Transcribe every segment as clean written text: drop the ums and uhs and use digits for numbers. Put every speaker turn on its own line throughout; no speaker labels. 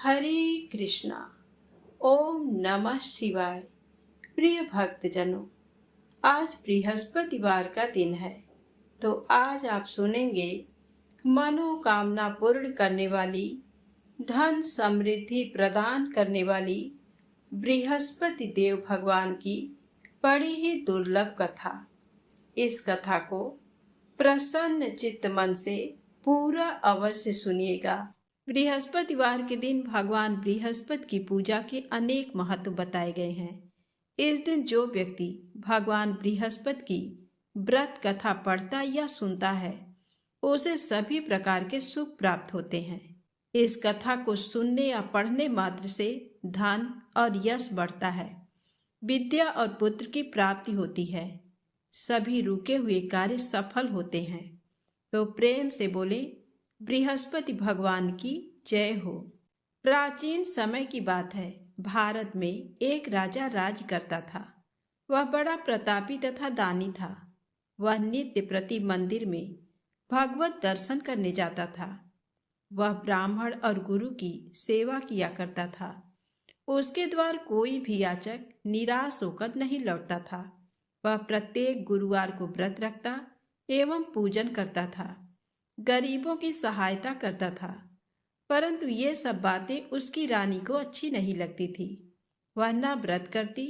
हरे कृष्णा। ओम नमः शिवाय। प्रिय भक्तजनों, आज बृहस्पतिवार का दिन है, तो आज आप सुनेंगे मनोकामना पूर्ण करने वाली, धन समृद्धि प्रदान करने वाली बृहस्पति देव भगवान की बड़ी ही दुर्लभ कथा। इस कथा को प्रसन्न चित्त मन से पूरा अवश्य सुनिएगा। बृहस्पतिवार के दिन भगवान बृहस्पति की पूजा के अनेक महत्व बताए गए हैं। इस दिन जो व्यक्ति भगवान बृहस्पति की व्रत कथा पढ़ता या सुनता है, उसे सभी प्रकार के सुख प्राप्त होते हैं। इस कथा को सुनने या पढ़ने मात्र से धन और यश बढ़ता है, विद्या और पुत्र की प्राप्ति होती है, सभी रुके हुए कार्य सफल होते हैं। तो प्रेम से बोले, बृहस्पति भगवान की जय हो। प्राचीन समय की बात है। भारत में एक राजा राज करता था। वह बड़ा प्रतापी तथा दानी था। वह नित्य प्रति मंदिर में भगवत दर्शन करने जाता था। वह ब्राह्मण और गुरु की सेवा किया करता था। उसके द्वार कोई भी याचक निराश होकर नहीं लौटता था। वह प्रत्येक गुरुवार को व्रत रखता एवं पूजन करता था, गरीबों की सहायता करता था। परंतु ये सब बातें उसकी रानी को अच्छी नहीं लगती थी। वह न व्रत करती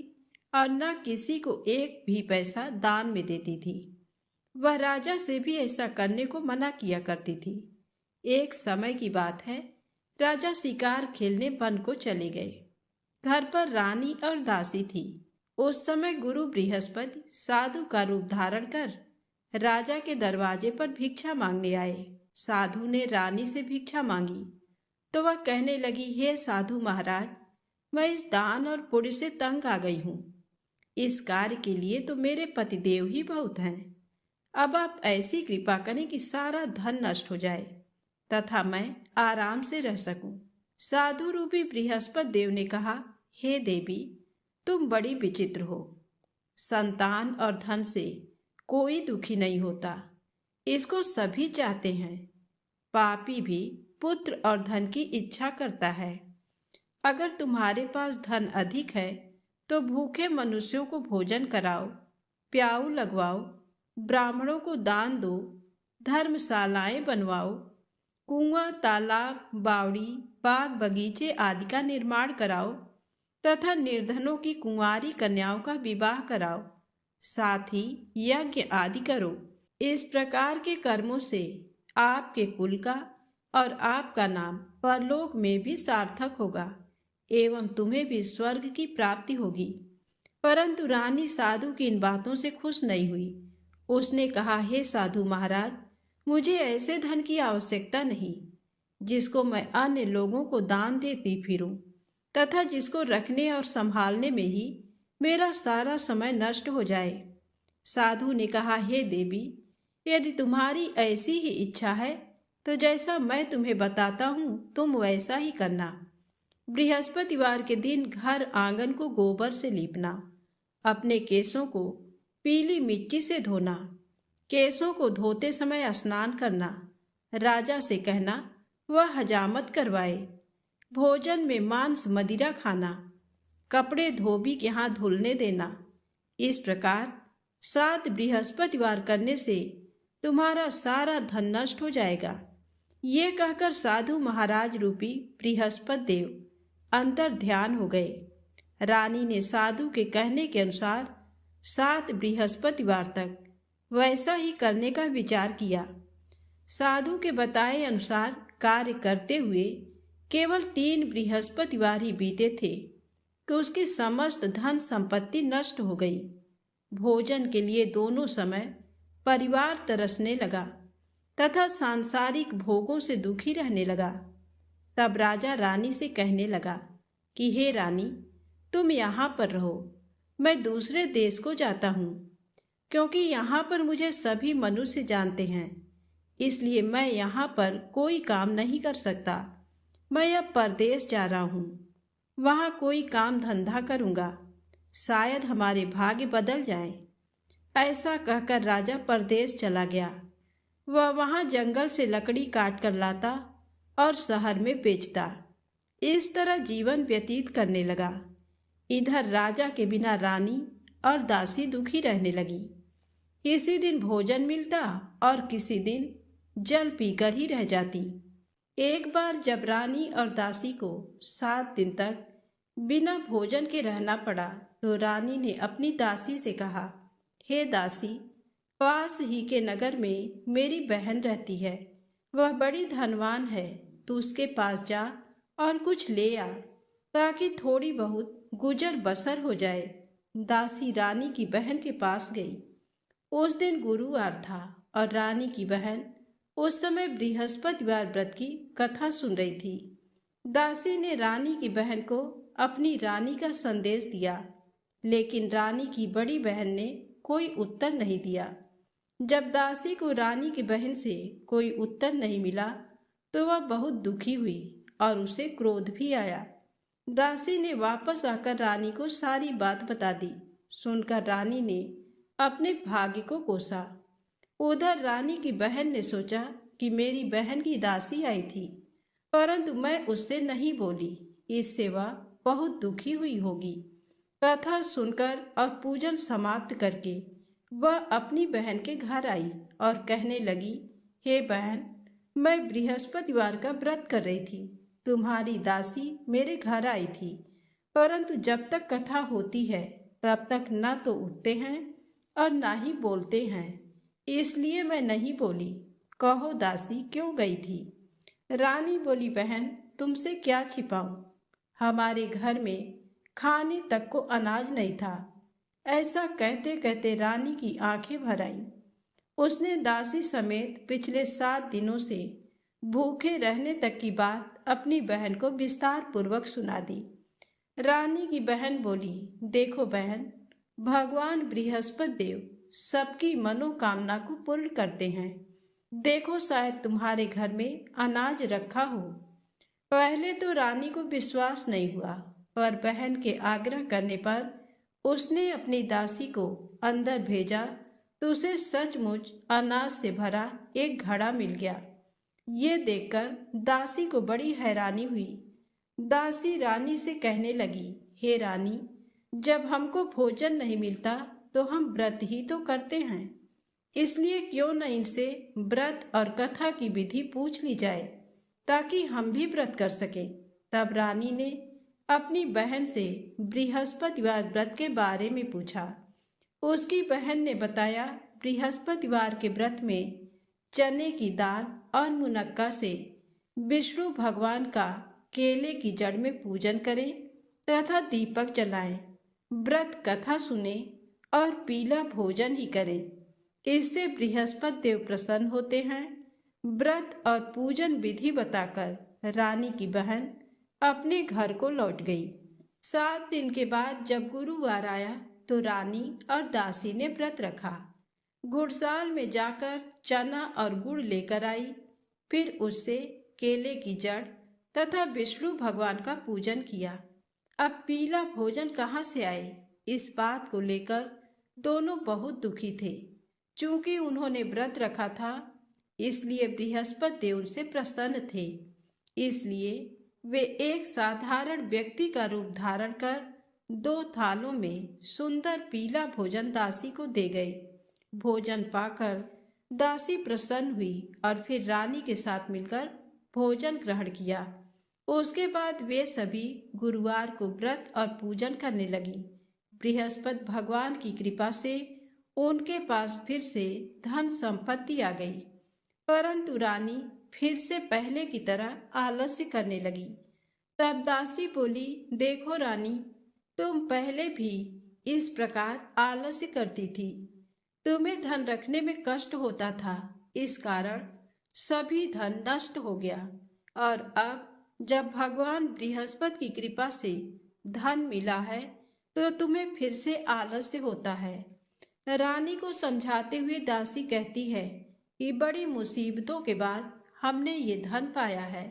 और न किसी को एक भी पैसा दान में देती थी। वह राजा से भी ऐसा करने को मना किया करती थी। एक समय की बात है, राजा शिकार खेलने वन को चले गए। घर पर रानी और दासी थी। उस समय गुरु बृहस्पति साधु का रूप धारण कर राजा के दरवाजे पर भिक्षा मांगने आए। साधु ने रानी से भिक्षा मांगी तो वह कहने लगी, हे साधु महाराज, मैं इस दान और पुण्य से तंग आ गई हूँ। इस कार्य के लिए तो मेरे पतिदेव ही बहुत हैं। अब आप ऐसी कृपा करें कि सारा धन नष्ट हो जाए तथा मैं आराम से रह सकूं। साधु रूपी बृहस्पति देव ने कहा, हे देवी, तुम बड़ी विचित्र हो। संतान और धन से कोई दुखी नहीं होता, इसको सभी चाहते हैं। पापी भी पुत्र और धन की इच्छा करता है। अगर तुम्हारे पास धन अधिक है तो भूखे मनुष्यों को भोजन कराओ, प्याऊ लगवाओ, ब्राह्मणों को दान दो, धर्मशालाएं बनवाओ, कुआं, तालाब, बावड़ी, बाग बगीचे आदि का निर्माण कराओ तथा निर्धनों की कुंवारी कन्याओं का विवाह कराओ, साथ ही यज्ञ आदि करो। इस प्रकार के कर्मों से आपके कुल का और आपका नाम परलोक में भी सार्थक होगा एवं तुम्हें भी स्वर्ग की प्राप्ति होगी। परंतु रानी साधु की इन बातों से खुश नहीं हुई। उसने कहा, हे साधु महाराज, मुझे ऐसे धन की आवश्यकता नहीं जिसको मैं अन्य लोगों को दान देती फिरूं तथा जिसको रखने और संभालने में ही मेरा सारा समय नष्ट हो जाए। साधु ने कहा, हे देवी, यदि तुम्हारी ऐसी ही इच्छा है तो जैसा मैं तुम्हें बताता हूँ तुम वैसा ही करना। बृहस्पतिवार के दिन घर आंगन को गोबर से लीपना, अपने केसों को पीली मिट्टी से धोना, केसों को धोते समय स्नान करना, राजा से कहना वह हजामत करवाए, भोजन में मांस मदिरा खाना, कपड़े धोबी के हाथ धुलने देना। इस प्रकार 7 बृहस्पतिवार करने से तुम्हारा सारा धन नष्ट हो जाएगा। ये कहकर साधु महाराज रूपी बृहस्पति देव अंतर ध्यान हो गए। रानी ने साधु के कहने के अनुसार 7 बृहस्पतिवार तक वैसा ही करने का विचार किया। साधु के बताए अनुसार कार्य करते हुए केवल 3 बृहस्पतिवार ही बीते थे कि उसकी समस्त धन संपत्ति नष्ट हो गई। भोजन के लिए दोनों समय परिवार तरसने लगा तथा सांसारिक भोगों से दुखी रहने लगा। तब राजा रानी से कहने लगा कि हे रानी, तुम यहाँ पर रहो, मैं दूसरे देश को जाता हूँ, क्योंकि यहाँ पर मुझे सभी मनुष्य जानते हैं, इसलिए मैं यहाँ पर कोई काम नहीं कर सकता। मैं अब परदेश जा रहा हूँ, वहाँ कोई काम धंधा करूँगा, शायद हमारे भाग्य बदल जाए। ऐसा कहकर राजा परदेश चला गया। वह वहाँ जंगल से लकड़ी काट कर लाता और शहर में बेचता। इस तरह जीवन व्यतीत करने लगा। इधर राजा के बिना रानी और दासी दुखी रहने लगी। किसी दिन भोजन मिलता और किसी दिन जल पीकर ही रह जाती। एक बार जब रानी और दासी को 7 दिन तक बिना भोजन के रहना पड़ा तो रानी ने अपनी दासी से कहा, हे दासी, पास ही के नगर में मेरी बहन रहती है, वह बड़ी धनवान है, तू उसके पास जा और कुछ ले आ ताकि थोड़ी बहुत गुजर बसर हो जाए। दासी रानी की बहन के पास गई। उस दिन गुरुवार था और रानी की बहन उस समय बृहस्पतिवार व्रत की कथा सुन रही थी। दासी ने रानी की बहन को अपनी रानी का संदेश दिया, लेकिन रानी की बड़ी बहन ने कोई उत्तर नहीं दिया। जब दासी को रानी की बहन से कोई उत्तर नहीं मिला तो वह बहुत दुखी हुई और उसे क्रोध भी आया। दासी ने वापस आकर रानी को सारी बात बता दी। सुनकर रानी ने अपने भाग्य को कोसा। उधर रानी की बहन ने सोचा कि मेरी बहन की दासी आई थी, परंतु मैं उससे नहीं बोली, इससे वह बहुत दुखी हुई होगी। कथा सुनकर और पूजन समाप्त करके वह अपनी बहन के घर आई और कहने लगी, हे बहन, मैं बृहस्पतिवार का व्रत कर रही थी। तुम्हारी दासी मेरे घर आई थी, परंतु जब तक कथा होती है तब तक न तो उठते हैं और ना ही बोलते हैं, इसलिए मैं नहीं बोली। कहो दासी क्यों गई थी? रानी बोली, बहन, तुमसे क्या छिपाऊं? हमारे घर में खाने तक को अनाज नहीं था। ऐसा कहते कहते रानी की आंखें भर आईं। उसने दासी समेत पिछले 7 दिनों से भूखे रहने तक की बात अपनी बहन को विस्तार पूर्वक सुना दी। रानी की बहन बोली, देखो बहन, भगवान बृहस्पति देव सबकी मनोकामना को पूर्ण करते हैं। देखो, शायद तुम्हारे घर में अनाज रखा हो। पहले तो रानी को विश्वास नहीं हुआ, पर बहन के आग्रह करने पर उसने अपनी दासी को अंदर भेजा तो उसे सचमुच अनाज से भरा एक घड़ा मिल गया। ये देखकर दासी को बड़ी हैरानी हुई। दासी रानी से कहने लगी, हे रानी, जब हमको भोजन नहीं मिलता तो हम व्रत ही तो करते हैं, इसलिए क्यों न इनसे व्रत और कथा की विधि पूछ ली जाए ताकि हम भी व्रत कर सकें। तब रानी ने अपनी बहन से बृहस्पतिवार व्रत के बारे में पूछा। उसकी बहन ने बताया, बृहस्पतिवार के व्रत में चने की दाल और मुनक्का से विष्णु भगवान का केले की जड़ में पूजन करें तथा दीपक जलाएं, व्रत कथा सुने और पीला भोजन ही करें। इससे बृहस्पति देव प्रसन्न होते हैं। व्रत और पूजन विधि बताकर रानी की बहन अपने घर को लौट गई। 7 दिन के बाद जब गुरुवार आया तो रानी और दासी ने व्रत रखा। गुड़साल में जाकर चना और गुड़ लेकर आई, फिर उससे केले की जड़ तथा विष्णु भगवान का पूजन किया। अब पीला भोजन कहाँ से आए, इस बात को लेकर दोनों बहुत दुखी थे। चूंकि उन्होंने व्रत रखा था, इसलिए बृहस्पति देव उनसे प्रसन्न थे। इसलिए वे एक साधारण व्यक्ति का रूप धारण कर 2 थालों में सुंदर पीला भोजन दासी को दे गए। भोजन पाकर दासी प्रसन्न हुई और फिर रानी के साथ मिलकर भोजन ग्रहण किया। उसके बाद वे सभी गुरुवार को व्रत और पूजन करने लगी। बृहस्पति भगवान की कृपा से उनके पास फिर से धन संपत्ति आ गई, परंतु रानी फिर से पहले की तरह आलस्य करने लगी। तब दासी बोली, देखो रानी, तुम पहले भी इस प्रकार आलस्य करती थी। तुम्हें धन रखने में कष्ट होता था, इस कारण सभी धन नष्ट हो गया, और अब जब भगवान बृहस्पति की कृपा से धन मिला है तो तुम्हें फिर से आलस्य होता है। रानी को समझाते हुए दासी कहती है कि बड़ी मुसीबतों के बाद हमने ये धन पाया है,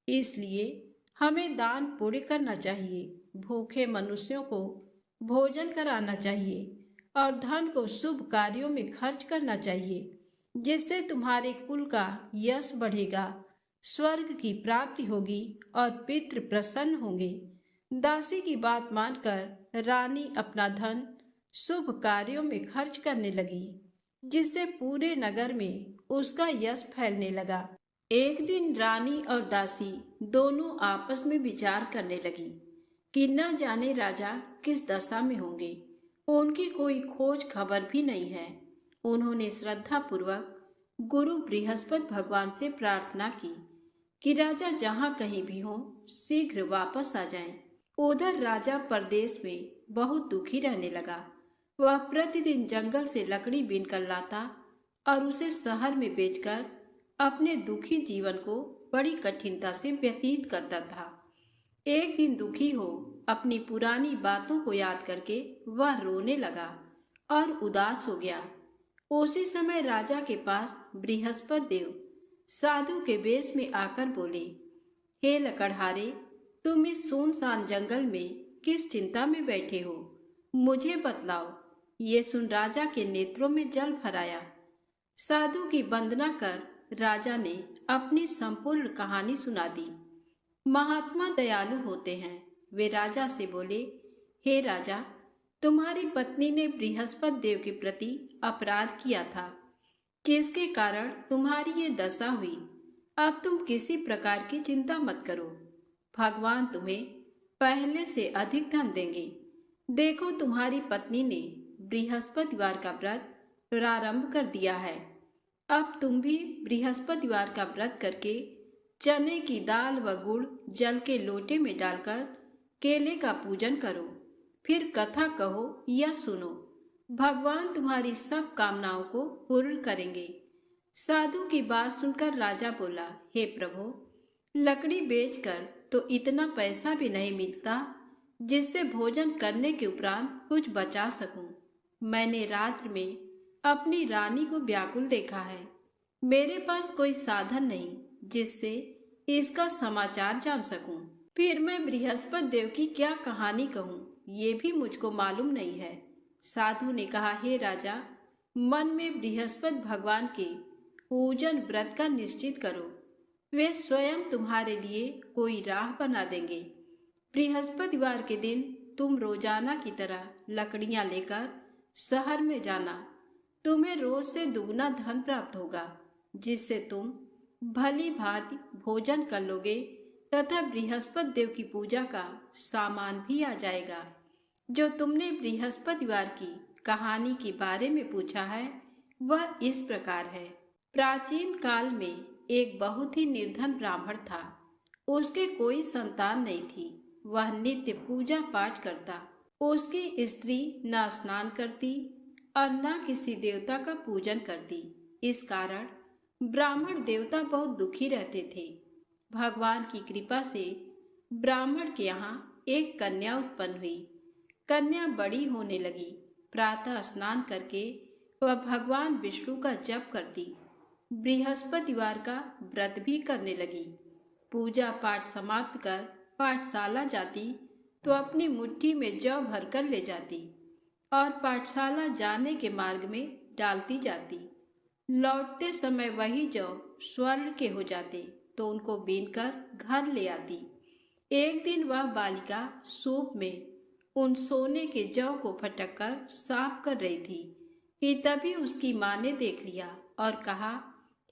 इसलिए हमें दान पुण्य करना चाहिए, भूखे मनुष्यों को भोजन कराना चाहिए और धन को शुभ कार्यों में खर्च करना चाहिए, जिससे तुम्हारे कुल का यश बढ़ेगा स्वर्ग की प्राप्ति होगी और पितृ प्रसन्न होंगे। दासी की बात मानकर रानी अपना धन शुभ कार्यों में खर्च करने लगी, जिससे पूरे नगर में उसका यश फैलने लगा। एक दिन रानी और दासी दोनों आपस में विचार करने लगी कि न जाने राजा किस दशा में होंगे। उनकी कोई खोज खबर भी नहीं है। उन्होंने श्रद्धा पूर्वक गुरु बृहस्पति भगवान से प्रार्थना की कि राजा जहाँ कहीं भी हो शीघ्र वापस आ जाएं। उधर राजा परदेश में बहुत दुखी रहने लगा। वह प्रतिदिन जंगल से लकड़ी बीनकर लाता और उसे शहर में बेचकर अपने दुखी जीवन को बड़ी कठिनता से व्यतीत करता था। एक दिन दुखी हो अपनी पुरानी बातों को याद करके वह रोने लगा और उदास हो गया। उसी समय राजा के पास बृहस्पति देव साधु के वेश में आकर बोले, हे लकड़हारे, तुम इस सुनसान जंगल में किस चिंता में बैठे हो, मुझे बतलाओ। ये सुन राजा के नेत्रों में जल भर आया। साधु की वंदना कर राजा ने अपनी संपूर्ण कहानी सुना दी। महात्मा दयालु होते हैं। वे राजा से बोले, हे राजा, तुम्हारी पत्नी ने बृहस्पति देव के प्रति अपराध किया था, जिसके कारण तुम्हारी ये दशा हुई। अब तुम किसी प्रकार की चिंता मत करो, भगवान तुम्हें पहले से अधिक धन देंगे। देखो, तुम्हारी पत्नी ने बृहस्पतिवार का व्रत प्रारंभ कर दिया है। अब तुम भी बृहस्पतिवार का व्रत करके चने की दाल व गुड़ जल के लोटे में डालकर केले का पूजन करो, फिर कथा कहो या सुनो। भगवान तुम्हारी सब कामनाओं को पूर्ण करेंगे। साधु की बात सुनकर राजा बोला, हे प्रभु, लकड़ी बेचकर तो इतना पैसा भी नहीं मिलता जिससे भोजन करने के उपरांत कुछ बचा सकूं। मैंने रात्र में अपनी रानी को व्याकुल देखा है। मेरे पास कोई साधन नहीं जिससे इसका समाचार जान सकूं। फिर मैं बृहस्पति देव की क्या कहानी कहूँ, ये भी मुझको मालूम नहीं है। साधु ने कहा, हे राजा, मन में बृहस्पति भगवान के पूजन व्रत का निश्चित करो। वे स्वयं तुम्हारे लिए कोई राह बना देंगे। बृहस्पतिवार के दिन तुम रोजाना की तरह लकड़ियां लेकर शहर में जाना। तुम्हें रोज से दुगना धन प्राप्त होगा, जिससे तुम भली भांति भोजन कर लोगे तथा बृहस्पति देव की पूजा का सामान भी आ जाएगा। जो तुमने बृहस्पतिवार की कहानी के बारे में पूछा है वह इस प्रकार है। प्राचीन काल में एक बहुत ही निर्धन ब्राह्मण था। उसके कोई संतान नहीं थी। वह नित्य पूजा पाठ करता। उसकी स्त्री न स्नान करती और न किसी देवता का पूजन करती। इस कारण ब्राह्मण देवता बहुत दुखी रहते थे। भगवान की कृपा से ब्राह्मण के यहाँ एक कन्या उत्पन्न हुई। कन्या बड़ी होने लगी। प्रातः स्नान करके वह भगवान विष्णु का जप करती। बृहस्पतिवार का व्रत भी करने लगी। पूजा पाठ समाप्त कर पाठशाला जाती तो अपनी मुट्ठी में जौ भरकर ले जाती और पाठशाला जाने के मार्ग में डालती जाती। लौटते समय वही जौ स्वर्ण के हो जाते तो उनको बीनकर घर ले आती। एक दिन वह बालिका सूप में उन सोने के जौ को फटककर साफ कर रही थी कि तभी उसकी माँ ने देख लिया और कहा,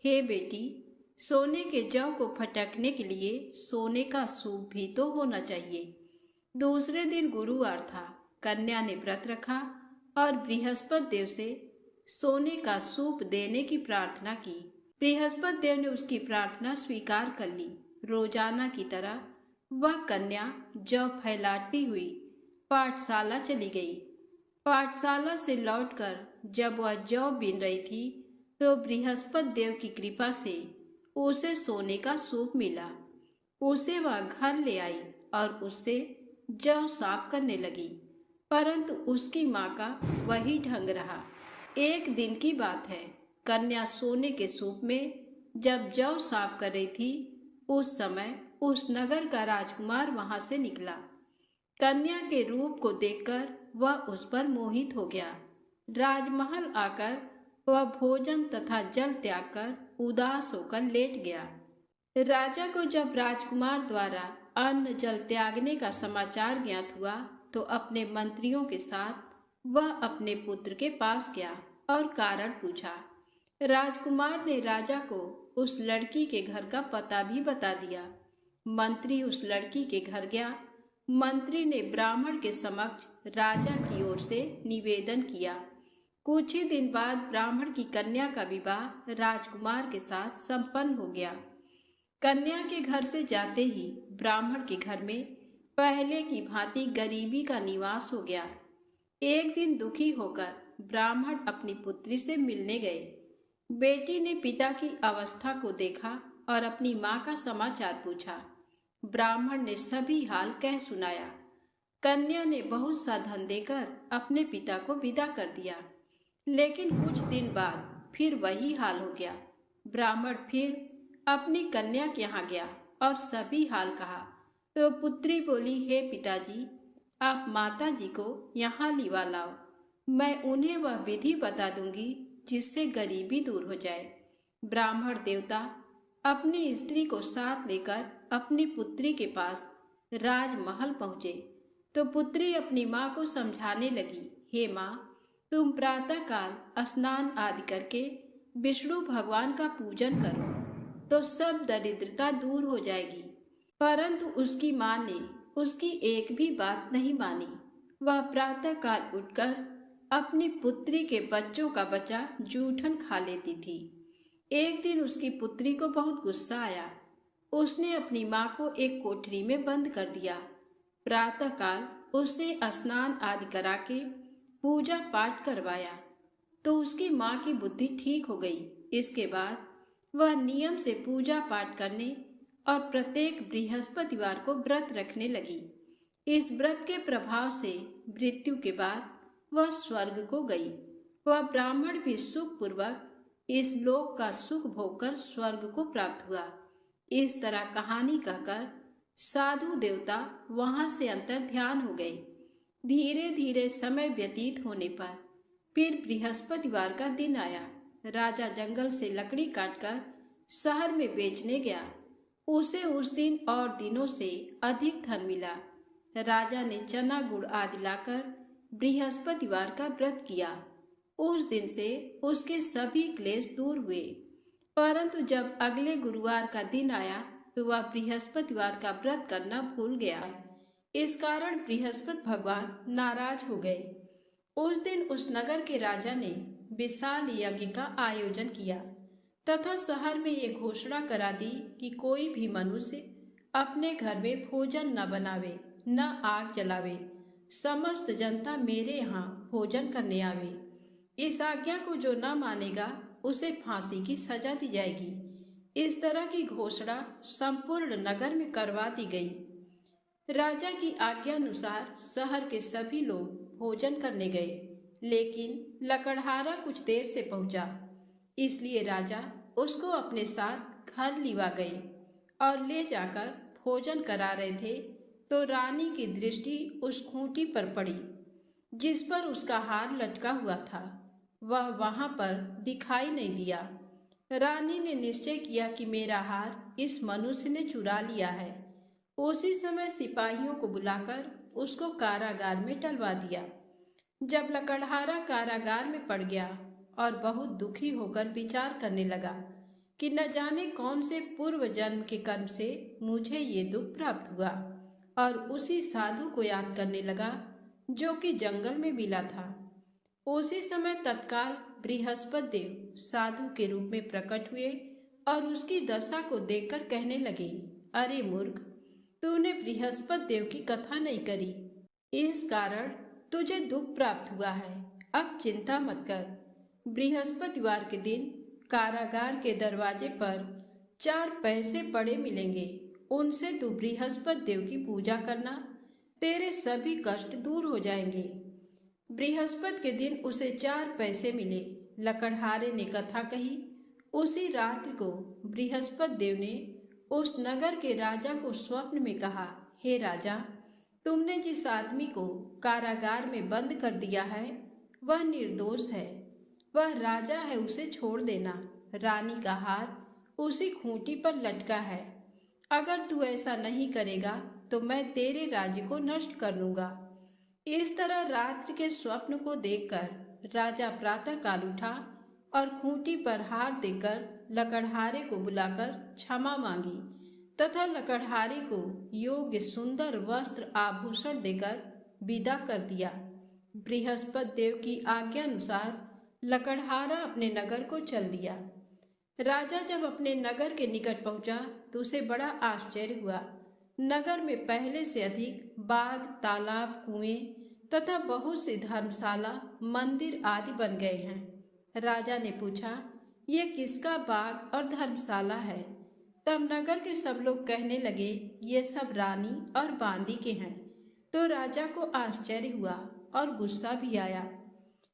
हे बेटी, सोने के जौ को फटकने के लिए सोने का सूप भी तो होना चाहिए। दूसरे दिन गुरुवार था। कन्या ने व्रत रखा और बृहस्पति देव से सोने का सूप देने की प्रार्थना की। बृहस्पति देव ने उसकी प्रार्थना स्वीकार कर ली। रोजाना की तरह वह कन्या जौ फैलाती हुई पाठशाला चली गई। पाठशाला से लौटकर जब वह जौ बीन रही थी तो बृहस्पति देव की कृपा से उसे सोने का सूप मिला। उसे वह घर ले आई और उससे जौ साफ करने लगी, परंतु उसकी माँ का वही ढंग रहा। एक दिन की बात है, कन्या सोने के सूप में जब जौ साफ कर रही थी उस समय उस नगर का राजकुमार वहां से निकला। कन्या के रूप को देखकर वह उस पर मोहित हो गया। राजमहल आकर वह भोजन तथा जल त्याग कर उदास होकर लेट गया। राजा को जब राजकुमार द्वारा अन्न जल त्यागने का समाचार ज्ञात हुआ तो अपने मंत्रियों के साथ वह अपने पुत्र के पास गया और कारण पूछा। राजकुमार ने राजा को उस लड़की के घर का पता भी बता दिया। मंत्री उस लड़की के घर गया। मंत्री ने ब्राह्मण के समक्ष राजा की ओर से निवेदन किया। कुछ ही दिन बाद ब्राह्मण की कन्या का विवाह राजकुमार के साथ संपन्न हो गया। कन्या के घर से जाते ही ब्राह्मण के घर में पहले की भांति गरीबी का निवास हो गया। एक दिन दुखी होकर ब्राह्मण अपनी पुत्री से मिलने गए। बेटी ने पिता की अवस्था को देखा और अपनी माँ का समाचार पूछा। ब्राह्मण ने सभी हाल कह सुनाया। कन्या ने बहुत सा धन देकर अपने पिता को विदा कर दिया, लेकिन कुछ दिन बाद फिर वही हाल हो गया। ब्राह्मण फिर अपनी कन्या के यहाँ गया और सभी हाल कहा तो पुत्री बोली, हे पिताजी, आप माता जी को यहाँ लिवा लाओ। मैं उन्हें वह विधि बता दूंगी जिससे गरीबी दूर हो जाए। ब्राह्मण देवता अपनी स्त्री को साथ लेकर अपनी पुत्री के पास राजमहल पहुँचे तो पुत्री अपनी माँ को समझाने लगी, हे माँ, तुम प्रातःकाल स्नान आदि करके विष्णु भगवान का पूजन करो तो सब दरिद्रता दूर हो जाएगी। परंतु उसकी माँ ने उसकी एक भी बात नहीं मानी। वह प्रातःकाल उठकर अपनी पुत्री के बच्चों का बचा जूठन खा लेती थी। एक दिन उसकी पुत्री को बहुत गुस्सा आया। उसने अपनी माँ को एक कोठरी में बंद कर दिया। प्रातःकाल उसने स्नान आदि करा के पूजा पाठ करवाया तो उसकी माँ की बुद्धि ठीक हो गई। इसके बाद वह नियम से पूजा पाठ करने और प्रत्येक बृहस्पतिवार को व्रत रखने लगी। इस व्रत के प्रभाव से मृत्यु के बाद वह स्वर्ग को गई। वह ब्राह्मण भी सुखपूर्वक इस लोक का सुख भोगकर स्वर्ग को प्राप्त हुआ। इस तरह कहानी कहकर साधु देवता वहां से अंतर ध्यान हो गए। धीरे धीरे समय व्यतीत होने पर फिर बृहस्पतिवार का दिन आया। राजा जंगल से लकड़ी काटकर शहर में बेचने गया। उसे उस दिन और दिनों से अधिक धन मिला। राजा ने चना गुड़ आदि लाकर बृहस्पतिवार का व्रत किया। उस दिन से उसके सभी क्लेश दूर हुए। परंतु जब अगले गुरुवार का दिन आया तो वह बृहस्पतिवार का व्रत करना भूल गया। इस कारण बृहस्पति भगवान नाराज हो गए। उस दिन उस नगर के राजा ने विशाल यज्ञ का आयोजन किया तथा शहर में ये घोषणा करा दी कि कोई भी मनुष्य अपने घर में भोजन न बनावे, न आग जलावे। समस्त जनता मेरे यहाँ भोजन करने आवे। इस आज्ञा को जो न मानेगा उसे फांसी की सजा दी जाएगी। इस तरह की घोषणा संपूर्ण नगर में करवा दी गई। राजा की आज्ञा अनुसार शहर के सभी लोग भोजन करने गए, लेकिन लकड़हारा कुछ देर से पहुंचा। इसलिए राजा उसको अपने साथ घर लिवा गए और ले जाकर भोजन करा रहे थे तो रानी की दृष्टि उस खूंटी पर पड़ी जिस पर उसका हार लटका हुआ था। वह वहां पर दिखाई नहीं दिया। रानी ने निश्चय किया कि मेरा हार इस मनुष्य ने चुरा लिया है। उसी समय सिपाहियों को बुलाकर उसको कारागार में डलवा दिया। जब लकड़हारा कारागार में पड़ गया और बहुत दुखी होकर विचार करने लगा कि न जाने कौन से पूर्व जन्म के कर्म से मुझे ये दुख प्राप्त हुआ, और उसी साधु को याद करने लगा जो कि जंगल में मिला था। उसी समय तत्काल बृहस्पति देव साधु के रूप में प्रकट हुए और उसकी दशा को देखकर कहने लगे, अरे मूर्ख, तूने बृहस्पति देव की कथा नहीं करी, इस कारण तुझे दुख प्राप्त हुआ है। अब चिंता मत कर। बृहस्पतिवार के दिन कारागार के दरवाजे पर 4 पैसे पड़े मिलेंगे। उनसे तू बृहस्पति देव की पूजा करना, तेरे सभी कष्ट दूर हो जाएंगे। बृहस्पति के दिन उसे 4 पैसे मिले। लकड़हारे ने कथा कही। उसी रात को बृहस्पति देव ने उस नगर के राजा को स्वप्न में कहा, हे राजा, तुमने जिस आदमी को कारागार में बंद कर दिया है वह निर्दोष है। वह राजा है, उसे छोड़ देना। रानी का हार उसी खूंटी पर लटका है। अगर तू ऐसा नहीं करेगा तो मैं तेरे राज्य को नष्ट कर लूंगा। इस तरह रात्रि के स्वप्न को देखकर राजा प्रातः काल उठा और खूंटी पर हार देकर लकड़हारे को बुलाकर क्षमा मांगी तथा लकड़हारे को योग्य सुंदर वस्त्र आभूषण देकर विदा कर दिया। बृहस्पति देव की आज्ञानुसार लकड़हारा अपने नगर को चल दिया। राजा जब अपने नगर के निकट पहुंचा तो उसे बड़ा आश्चर्य हुआ। नगर में पहले से अधिक बाग, तालाब, कुएं तथा बहुत सी धर्मशाला, मंदिर आदि बन गए हैं। राजा ने पूछा, ये किसका बाग और धर्मशाला है? तब नगर के सब लोग कहने लगे, ये सब रानी और बांदी के हैं। तो राजा को आश्चर्य हुआ और गुस्सा भी आया।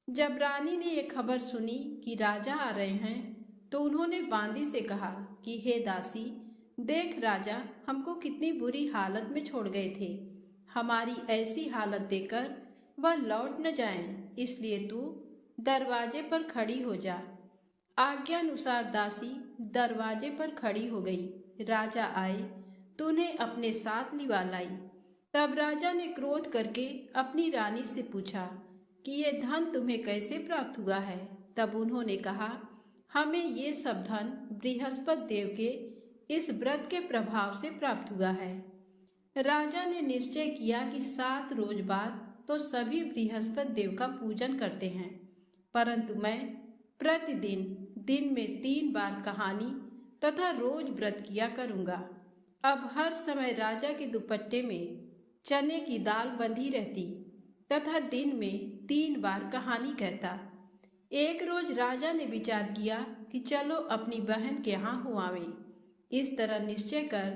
जब रानी ने यह खबर सुनी कि राजा आ रहे हैं तो उन्होंने बांदी से कहा कि हे दासी, देख राजा हमको कितनी बुरी हालत में छोड़ गए थे। हमारी ऐसी हालत देखकर वह लौट न जाएं, इसलिए तू दरवाजे पर खड़ी हो जा। आज्ञानुसार दासी दरवाजे पर खड़ी हो गई। राजा आए तो उन्हें अपने साथ लिवा लाई। तब राजा ने क्रोध करके अपनी रानी से पूछा कि ये धन तुम्हें कैसे प्राप्त हुआ है? तब उन्होंने कहा, हमें ये सब धन बृहस्पति देव के इस व्रत के प्रभाव से प्राप्त हुआ है। राजा ने निश्चय किया कि 7 रोज बाद तो सभी बृहस्पति देव का पूजन करते हैं, परंतु मैं प्रतिदिन दिन में 3 बार कहानी तथा रोज व्रत किया करूंगा। अब हर समय राजा के दुपट्टे में चने की दाल बंधी रहती तथा दिन में 3 बार कहानी कहता। एक रोज राजा ने विचार किया कि चलो अपनी बहन के यहाँ हो आवे। इस तरह निश्चय कर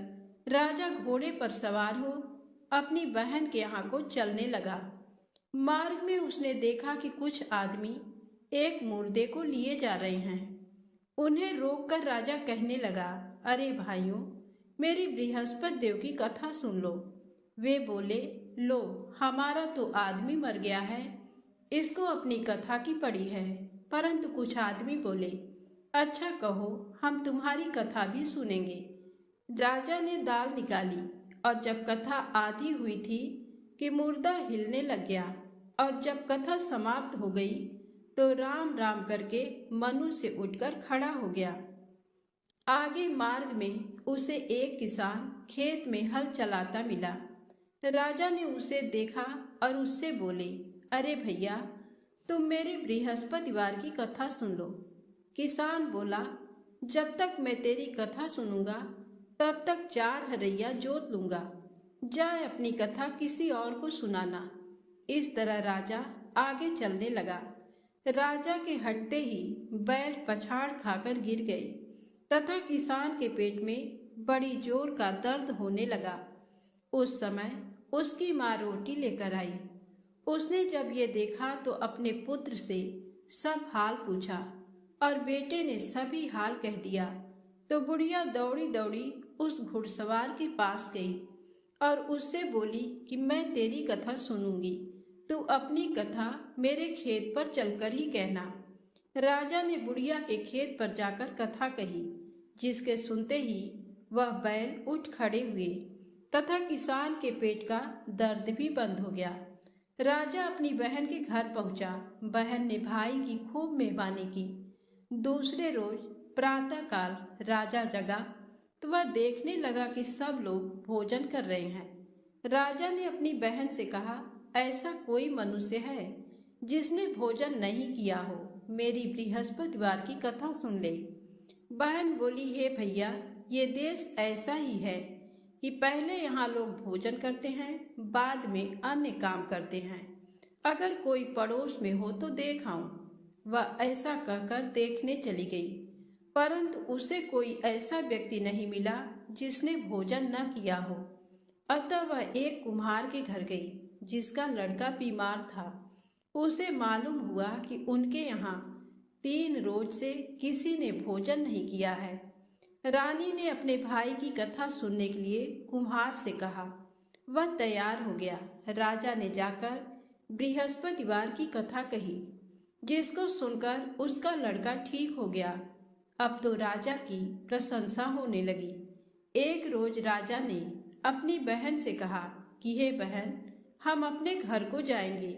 राजा घोड़े पर सवार हो अपनी बहन के यहाँ को चलने लगा। मार्ग में उसने देखा कि कुछ आदमी एक मुर्दे को लिए जा रहे हैं। उन्हें रोककर राजा कहने लगा, अरे भाइयों, मेरी बृहस्पति देव की कथा सुन लो। वे बोले, लो हमारा तो आदमी मर गया है, इसको अपनी कथा की पड़ी है। परंतु कुछ आदमी बोले, अच्छा कहो, हम तुम्हारी कथा भी सुनेंगे। राजा ने दाल निकाली और जब कथा आधी हुई थी कि मुर्दा हिलने लग गया, और जब कथा समाप्त हो गई तो राम राम करके मनुष्य उठकर खड़ा हो गया। आगे मार्ग में उसे एक किसान खेत में हल चलाता मिला। राजा ने उसे देखा और उससे बोले, अरे भैया, तुम मेरी बृहस्पतिवार की कथा सुन लो। किसान बोला, जब तक मैं तेरी कथा सुनूंगा तब तक 4 हरैया जोत लूंगा। जाए अपनी कथा किसी और को सुनाना। इस तरह राजा आगे चलने लगा। राजा के हटते ही बैल पछाड़ खाकर गिर गए तथा किसान के पेट में बड़ी जोर का दर्द होने लगा। उस समय उसकी माँ रोटी लेकर आई। उसने जब ये देखा तो अपने पुत्र से सब हाल पूछा और बेटे ने सभी हाल कह दिया। तो बुढ़िया दौड़ी दौड़ी उस घुड़सवार के पास गई और उससे बोली कि मैं तेरी कथा सुनूंगी, तू अपनी कथा मेरे खेत पर चलकर ही कहना। राजा ने बुढ़िया के खेत पर जाकर कथा कही, जिसके सुनते ही वह बैल उठ खड़े हुए तथा किसान के पेट का दर्द भी बंद हो गया। राजा अपनी बहन के घर पहुंचा। बहन ने भाई की खूब मेहमानी की। दूसरे रोज प्रातःकाल राजा जगा तो वह देखने लगा कि सब लोग भोजन कर रहे हैं। राजा ने अपनी बहन से कहा, ऐसा कोई मनुष्य है जिसने भोजन नहीं किया हो, मेरी बृहस्पतिवार की कथा सुन ले। बहन बोली, हे भैया, ये देश ऐसा ही है कि पहले यहाँ लोग भोजन करते हैं, बाद में अन्य काम करते हैं। अगर कोई पड़ोस में हो तो देख आऊं। वह ऐसा कहकर देखने चली गई, परंतु उसे कोई ऐसा व्यक्ति नहीं मिला जिसने भोजन न किया हो। अतः वह एक कुम्हार के घर गई जिसका लड़का बीमार था। उसे मालूम हुआ कि उनके यहाँ 3 रोज से किसी ने भोजन नहीं किया है। रानी ने अपने भाई की कथा सुनने के लिए कुम्हार से कहा। वह तैयार हो गया। राजा ने जाकर बृहस्पतिवार की कथा कही, जिसको सुनकर उसका लड़का ठीक हो गया अब तो राजा की प्रशंसा होने लगी। एक रोज राजा ने अपनी बहन से कहा कि हे बहन, हम अपने घर को जाएंगे,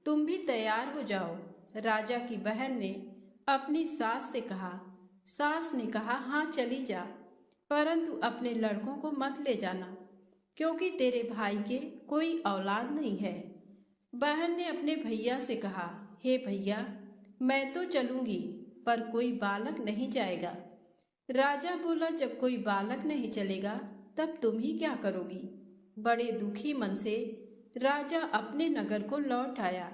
तुम भी तैयार हो जाओ। राजा की बहन ने अपनी सास से कहा। सास ने कहा, हाँ चली जा, परंतु अपने लड़कों को मत ले जाना, क्योंकि तेरे भाई के कोई औलाद नहीं है। बहन ने अपने भैया से कहा, हे भैया, मैं तो चलूंगी, पर कोई बालक नहीं जाएगा। राजा बोला, जब कोई बालक नहीं चलेगा तब तुम ही क्या करोगी। बड़े दुखी मन से राजा अपने नगर को लौट आया।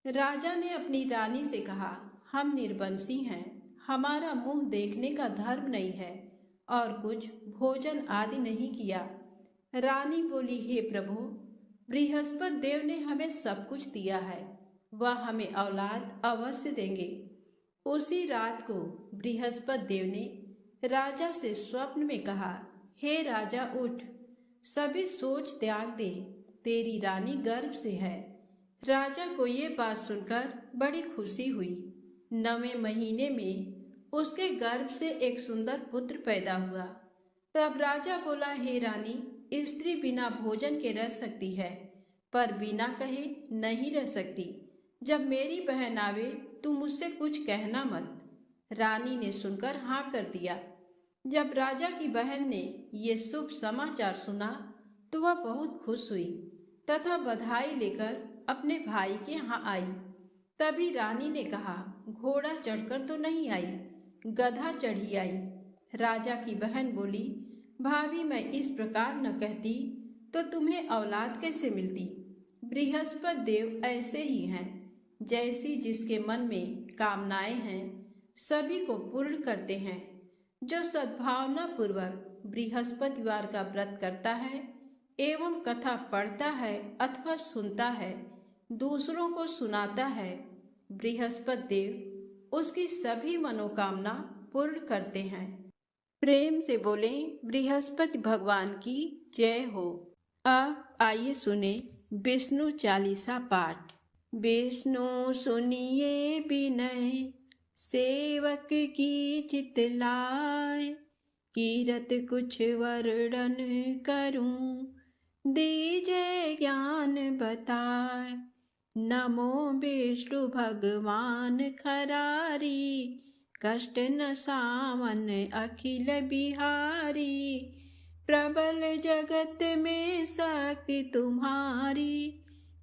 राजा ने अपनी रानी से कहा, हम निर्वंशी हैं, हमारा मुंह देखने का धर्म नहीं है और कुछ भोजन आदि नहीं किया। रानी बोली, हे प्रभु, बृहस्पति देव ने हमें सब कुछ दिया है, वह हमें औलाद अवश्य देंगे। उसी रात को बृहस्पति देव ने राजा से स्वप्न में कहा, हे राजा उठ, सभी सोच त्याग दे, तेरी रानी गर्भ से है। राजा को ये बात सुनकर बड़ी खुशी हुई। 9वें महीने में उसके गर्भ से एक सुंदर पुत्र पैदा हुआ। तब राजा बोला, हे रानी, स्त्री बिना भोजन के रह सकती है, पर बिना कहे नहीं रह सकती। जब मेरी बहन आवे तुम मुझसे कुछ कहना मत। रानी ने सुनकर हाँ कर दिया। जब राजा की बहन ने ये शुभ समाचार सुना तो वह बहुत खुश हुई तथा बधाई लेकर अपने भाई के यहाँ आई। तभी रानी ने कहा, घोड़ा चढ़कर तो नहीं आई, गधा चढ़ी आई। राजा की बहन बोली, भाभी, मैं इस प्रकार न कहती तो तुम्हें औलाद कैसे मिलती। बृहस्पति देव ऐसे ही हैं, जैसी जिसके मन में कामनाएं हैं सभी को पूर्ण करते हैं। जो सद्भावना पूर्वक बृहस्पतिवार का व्रत करता है एवं कथा पढ़ता है अथवा सुनता है, दूसरों को सुनाता है, बृहस्पति देव उसकी सभी मनोकामना पूर्ण करते हैं। प्रेम से बोलें, बृहस्पति भगवान की जय हो। अब आइए सुने विष्णु चालीसा पाठ। विष्णु सुनिए विनय, सेवक की चितलाय, कीरत कुछ वर्णन करूं, दीजय ज्ञान बताए। नमो विष्णु भगवान खरारी, कष्ट न सामन अखिल बिहारी। प्रबल जगत में शक्ति तुम्हारी,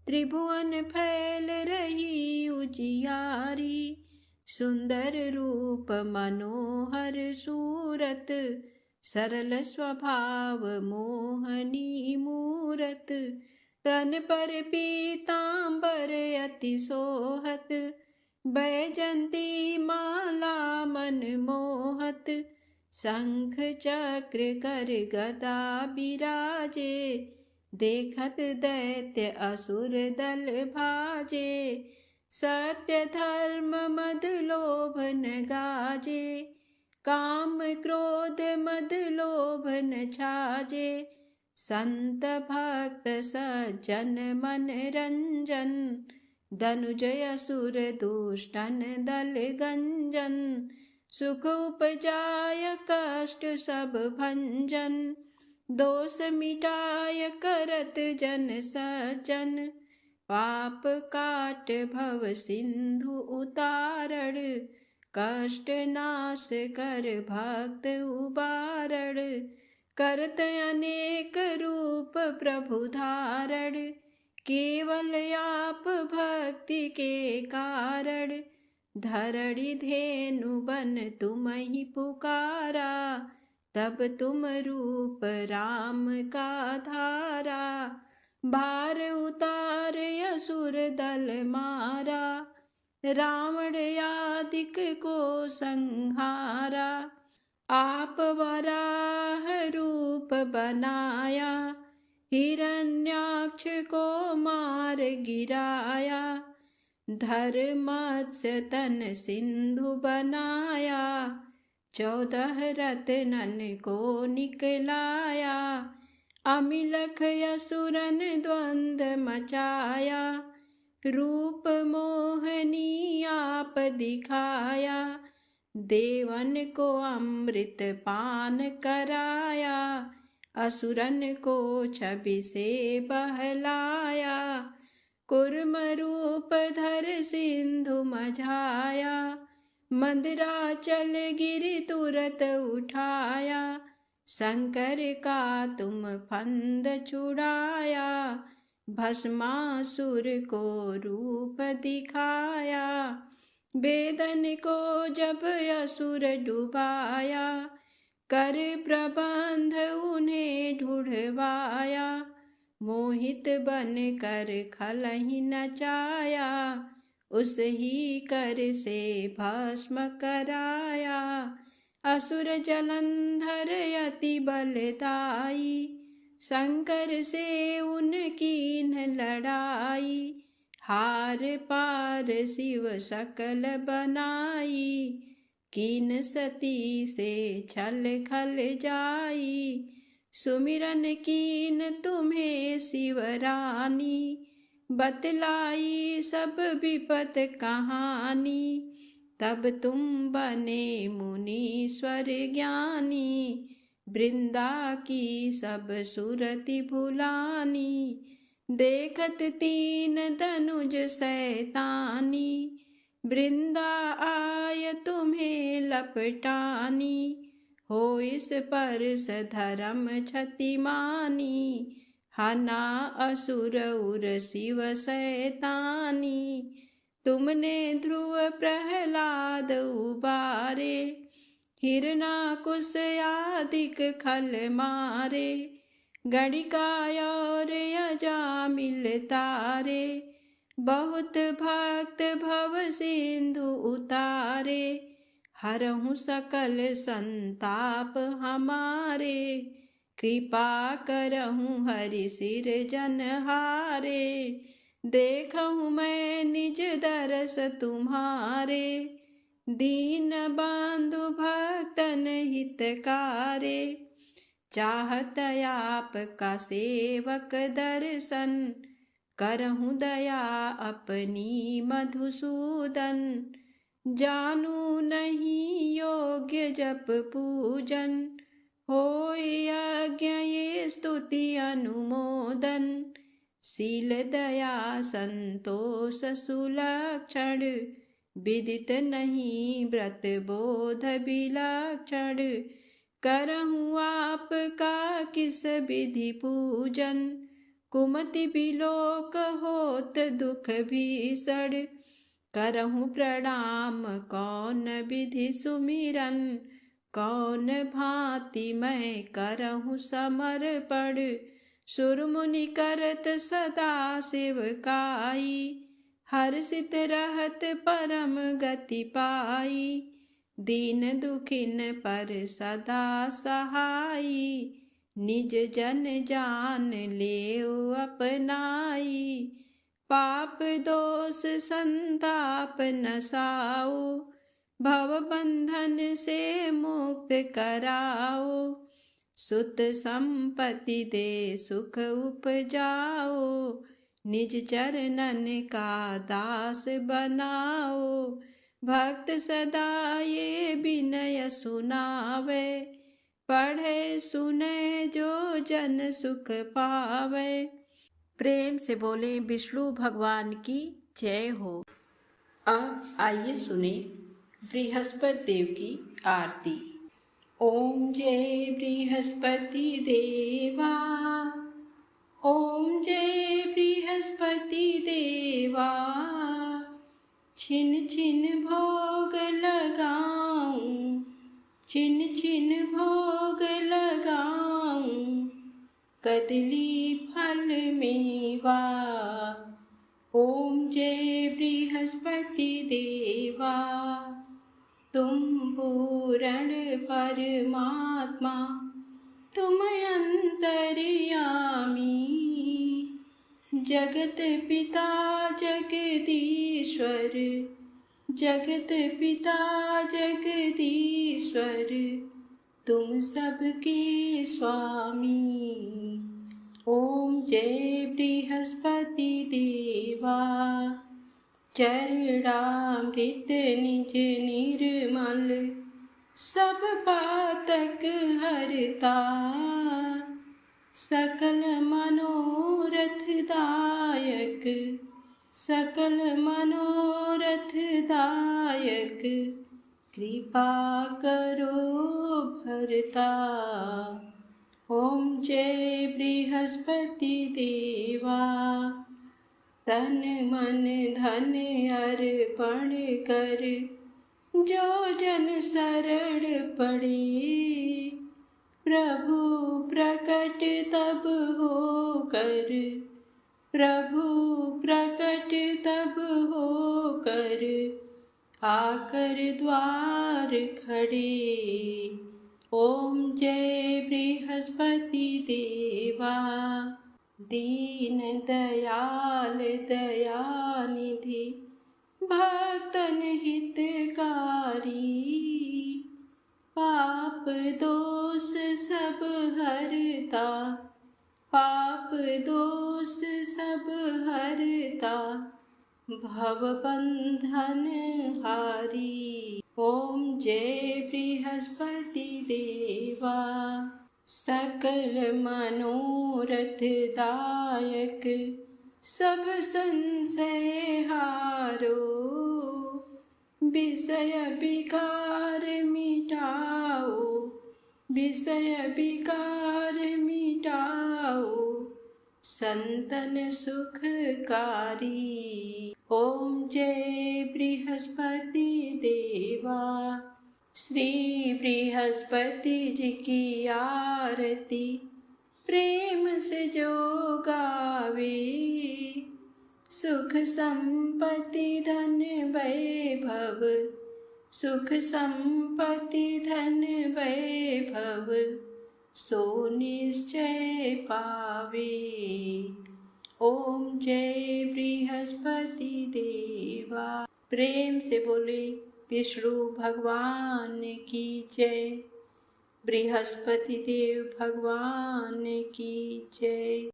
त्रिभुवन फैल रही उजियारी। सुंदर रूप मनोहर सूरत, सरल स्वभाव मोहनी मूरत। तन पर पीतांबर अति सोहत, बैजंती माला मन मोहत। शंख चक्र कर गदा बिराजे, देखत दैत्य असुर दल भाजे। सत्य धर्म मद लोभ न गाजे, काम क्रोध मद लोभ न छाजे। संत भक्त सज्जन मन रंजन, धनुजय असुर दुष्टन दल गंजन। सुख उपजाय कष्ट सब भंजन, दोष मिटाय करत जन सज्जन। पाप काट भव सिंधु उतारण, कष्ट नाश कर भक्त उबारण। करत अनेक रूप प्रभु धारण, केवल आप भक्ति के कारण। धरणी धेनु बन तुम ही पुकारा, तब तुम रूप राम का धारा। भार उतार असुर दल मारा, रावण आदिक को संहारा। आप वराह रूप बनाया, हिरण्याक्ष को मार गिराया। धर्मत्स्य तन सिंधु बनाया, 14 रत्नन को निकलाया। अमिलख असुरन द्वंद मचाया, रूप मोहनी आप दिखाया। देवन को अमृत पान कराया, असुरन को छवि से बहलाया। कुर्म रूप धर सिंधु मझाया, मंदराचल गिरि तुरत उठाया। शंकर का तुम फंद छुड़ाया, भस्मासुर को रूप दिखाया। वेदन को जब असुर डुबाया, कर प्रबंध उन्हें ढूढ़वाया। मोहित बन कर खलहि नचाया, उस ही कर से भस्म कराया। असुर जलंधर अति बलदाई, शंकर से उनकी न लड़ाई। हार पार शिव सकल बनाई, कीन सती से छल खल जाई। सुमिरन कीन तुम्हें शिवरानी, बतलाई सब विपत कहानी। तब तुम बने मुनीश्वर ज्ञानी, वृंदा की सब सुरति भुलानी। देखत तीन धनुज शैतानी, वृंदा आय तुम्हें लपटानी। हो इस पर धर्म क्षतिमानी, हना असुर उर शिव शैतानी। तुमने ध्रुव प्रहलाद उबारे, हिरणाकुश आदिक खल मारे। गणिका और अजामिल तारे, बहुत भक्त भव सिंधु उतारे। हरहु सकल संताप हमारे, कृपा करहु हरि सिर जनहारे। देखहु मैं निज दरस तुम्हारे, दीन बंधु भक्तन हितकारे। चाहत आपका सेवक दर्शन, करहु दया अपनी मधुसूदन। जानू नहीं योग्य जप पूजन, होय यज्ञ ये स्तुति अनुमोदन। शील दया संतोष सुलक्षण, विदित नहीं व्रत बोध विलक्षण। करहु आपका किस विधि पूजन, कुमति बिलोक होत दुख भीषण। करहु प्रणाम कौन विधि सुमिरन, कौन भांति मैं करहु समर्पण। सुर मुनि करत सदा सेवकाई, हर्षित रहत परम गति पाई। दीन दुखिन पर सदा सहाई, निज जन जान लेओ अपनाई। पाप दोष संताप नसाओ, भव बंधन से मुक्त कराओ। सुत संपत्ति दे सुख उपजाओ, निज चरणन का दास बनाओ। भक्त सदा ये विनय सुनावे, पढ़े सुने जो जन सुख पावे। प्रेम से बोले विष्णु भगवान की जय हो। अब आइए सुने बृहस्पति देव की आरती। ओम जय बृहस्पति देवा, ओम जय बृहस्पति देवा। छिन छिन भोग लगाऊं, छिन छिन भोग लगाऊं, कदली फल मेवा। ओम जय बृहस्पति देवा। तुम पूर्ण परमात्मा, तुम अंतर्यामी। जगत पिता जगदीश्वर, जगत पिता जगदीश्वर, तुम सबके स्वामी। ओम जय बृहस्पति देवा। चरणामृत निज निर्मल सब पातक हरता। सकल मनोरथ दायक सकल मनोरथ दायक कृपा करो भरता। ओम जय बृहस्पति देवा। तन मन धन अर्पण कर जो जन शरण पड़े। प्रभु प्रकट तब होकर प्रभु प्रकट तब होकर आकर द्वार खड़े। ओम जय बृहस्पति देवा। दीन दयाल दयानिधि भक्तन हितकारी। पाप दोष सब हरता पाप दोष सब हरता भव बंधन हारी। ओम जय बृहस्पति देवा। सकल मनोरथ दायक सब संशय हारो। विषय विकार मिटाओ विषय विकार मिटाओ संतन सुखकारी। ओम जय बृहस्पति देवा। श्री बृहस्पति जी की आरती प्रेम से जो गावे। सुख संपत्ति धन वैभव सुख संपत्ति धन वैभव सो निश्चय पावे। ओम जय बृहस्पति देवा। प्रेम से बोले विष्णु भगवान की जय। बृहस्पति देव भगवान की जय।